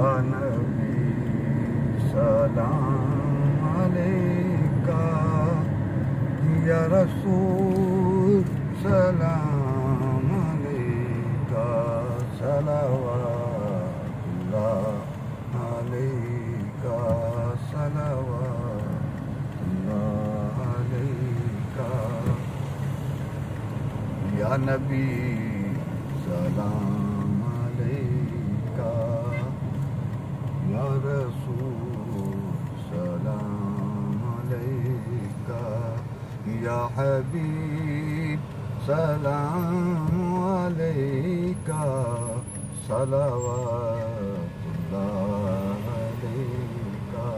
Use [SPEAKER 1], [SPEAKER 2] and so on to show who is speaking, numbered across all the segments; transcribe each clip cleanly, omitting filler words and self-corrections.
[SPEAKER 1] یا نبی سلام علیکہ، یا رسول سلام علیکہ، صلوات اللہ علیکہ، صلوات اللہ علیکہ، یا نبی سلام علیکہ، یا رسول سلام علیکہ، یا حبیب سلام علیکہ، صلوات اللہ علیکہ،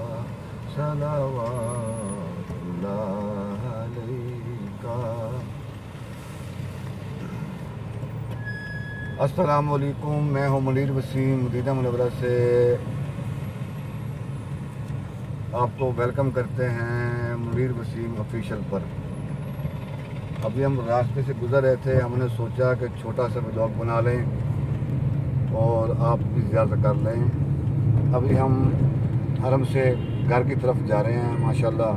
[SPEAKER 1] صلوات اللہ علیکہ۔ السلام علیکم، میں ہوں منیر وسیم مدینہ منورہ سے، آپ کو ویلکم کرتے ہیں منیر وسیم آفیشیل پر۔ ابھی ہم راستے سے گزر رہے تھے، ہم نے سوچا کہ چھوٹا سا ولاگ بنا لیں اور آپ بھی زیارت کر لیں۔ ابھی ہم حرم سے گھر کی طرف جا رہے ہیں، ماشاءاللہ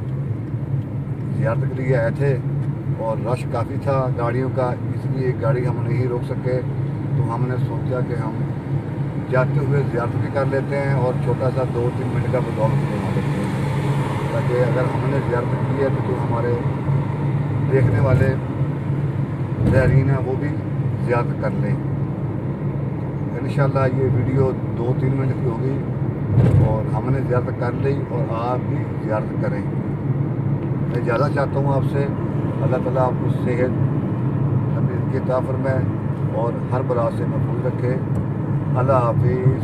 [SPEAKER 1] زیارت کے لیے آئے تھے اور رش کافی تھا گاڑیوں کا، اس لیے گاڑی ہم نہیں روک سکے، تو ہم نے سوچا کہ ہم جاتے ہوئے زیارت بھی کر لیتے ہیں اور چھوٹا سا 2-3 منٹ کا ولاگ بھی بنا لیتے ہیں، تاکہ اگر ہم نے زیارت کی ہے تو جو ہمارے دیکھنے والے زائرین ہیں وہ بھی زیارت کر لیں۔ انشاءاللہ یہ ویڈیو 2-3 منٹ کی ہوگی اور ہم نے زیارت کر لی اور آپ بھی زیارت کریں۔ میں اجازت چاہتا ہوں آپ سے، اللہ تعالیٰ آپ کو صحت کی عطا فرمائے اور ہر بلا سے محفوظ رکھے۔ اللہ حافظ۔